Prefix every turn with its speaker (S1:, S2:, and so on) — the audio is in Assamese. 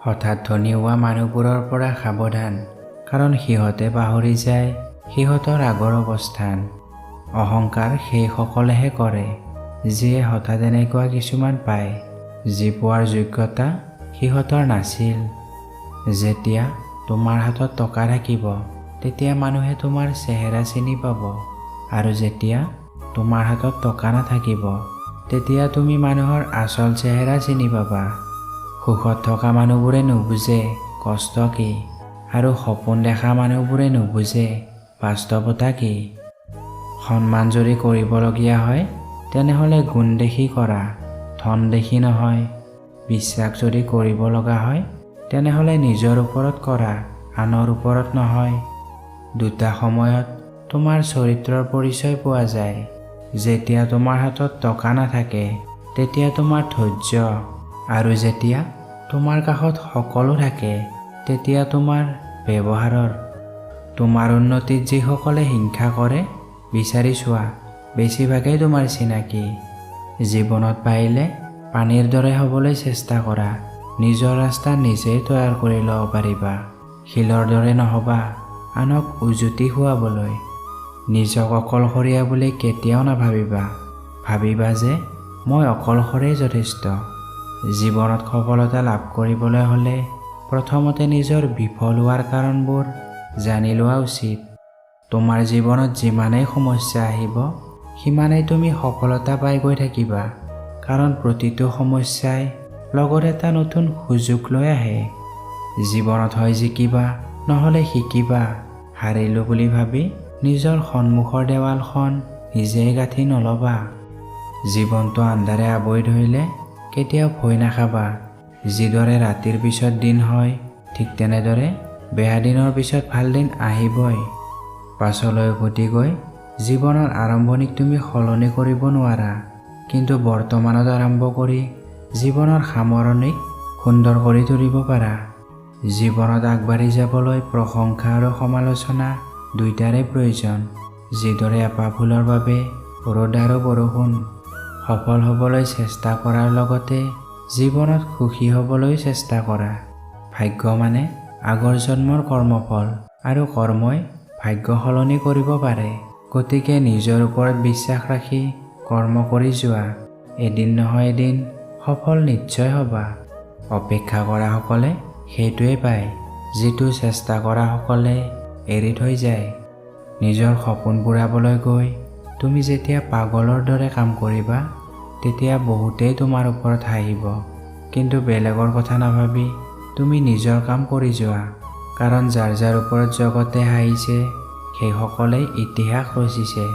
S1: হঠাৎ ধনী হোৱা মানুহবোৰৰ পৰা সাৱধান, কাৰণ সিহঁতে পাহৰি যায় সিহঁতৰ আগৰ অৱস্থান। অহংকাৰ সেইসকলেহে কৰে যিয়ে হঠাৎ এনেকুৱা কিছুমান পায় যি পোৱাৰ যোগ্যতা সিহঁতৰ নাছিল। যেতিয়া তোমাৰ হাতত টকা থাকিব তেতিয়া মানুহে তোমাৰ চেহেৰা চিনি পাব, আৰু যেতিয়া তোমাৰ হাতত টকা নাথাকিব তেতিয়া তুমি মানুহৰ আচল চেহেৰা চিনি পাবা। সুখত থকা মানুহবোৰে নুবুজে কষ্ট কি, আৰু সপোন দেখা মানুহবোৰে নুবুজে বাস্তৱতা কি। সন্মান যদি কৰিবলগীয়া হয় তেনেহ'লে গুণ দেখি কৰা, ধন দেখি নহয়। বিশ্বাস যদি কৰিব লগা হয় তেনেহ'লে নিজৰ ওপৰত কৰা, আনৰ ওপৰত নহয়। দুটা সময়ত তোমাৰ চৰিত্ৰৰ পৰিচয় পোৱা যায়। যেতিয়া তোমাৰ হাতত টকা নাথাকে তেতিয়া তোমাৰ ধৈৰ্য, আৰু যেতিয়া তোমাৰ কাষত সকলো থাকে তেতিয়া তোমাৰ ব্যৱহাৰৰ। তোমাৰ উন্নতিত যিসকলে হিংসা কৰে বিচাৰি চোৱা, বেছিভাগেই তোমাৰ চিনাকি। জীৱনত পাৰিলে পানীৰ দৰে হ'বলৈ চেষ্টা কৰা। নিজৰ ৰাস্তা নিজেই তৈয়াৰ কৰি ল'ব পাৰিবা। শিলৰ দৰে নহ'বা আনক উজুতি খুৱাবলৈ। নিজক অকলশৰীয়া বুলি কেতিয়াও নাভাবিবা। ভাবিবা যে মই অকলশৰেই যথেষ্ট। জীৱনত সফলতা লাভ কৰিবলৈ হ'লে প্ৰথমতে নিজৰ বিফল হোৱাৰ কাৰণবোৰ জানি লোৱা উচিত। তোমাৰ জীৱনত যিমানেই সমস্যা আহিব সিমানেই তুমি সফলতা পাই গৈ থাকিবা, কাৰণ প্ৰতিটো সমস্যাই লগত এটা নতুন সুযোগ লৈ আহে। জীৱনত হয় জিকিবা নহ'লে শিকিবা। হাৰিলোঁ বুলি ভাবি নিজৰ সন্মুখৰ দেৱালখন নিজেই গাঁঠি নল'বা। জীৱনটো আন্ধাৰে আৱৰি ধৰিলে কেতিয়াও ভয় নাখাবা। যিদৰে ৰাতিৰ পিছত দিন হয় ঠিক তেনেদৰে বেয়া দিনৰ পিছত ভাল দিন আহিবই। পাছলৈ উভতি গৈ জীৱনৰ আৰম্ভণিক তুমি সলনি কৰিব নোৱাৰা, কিন্তু বৰ্তমানত আৰম্ভ কৰি জীৱনৰ সামৰণিক সুন্দৰ কৰি তুলিব পাৰা। জীৱনত আগবাঢ়ি যাবলৈ প্ৰশংসা আৰু সমালোচনা দুয়োটাৰে প্ৰয়োজন। যিদৰে এপাহ ফুলৰ বাবে ৰ'দ আৰু বৰষুণ। সফল হ'বলৈ চেষ্টা কৰাৰ লগতে জীৱনত সুখী হ'বলৈ চেষ্টা কৰা। ভাগ্য মানে আগৰ জন্মৰ কৰ্মফল, আৰু কৰ্মই ভাগ্য সলনি কৰিব পাৰে। গতিকে নিজৰ ওপৰত বিশ্বাস ৰাখি কৰ্ম কৰি যোৱা। এদিন নহয় এদিন সফল নিশ্চয় হ'বা। অপেক্ষা কৰাসকলে সেইটোৱে পায়, যিটো চেষ্টা কৰাসকলে এৰি থৈ যায়। নিজৰ সপোন পূৰাবলৈ গৈ তুমি যেতিয়া পাগলৰ দৰে কাম কৰিবা তেতিয়া বহুতেই তোমাৰ ওপৰত হাঁহিব, কিন্তু বেলেগৰ কথা নাভাবি তুমি নিজৰ কাম কৰি যোৱা। কাৰণ যাৰ যাৰ ওপৰত জগতে হাঁহিছে সেইসকলেই ইতিহাস ৰচিছে।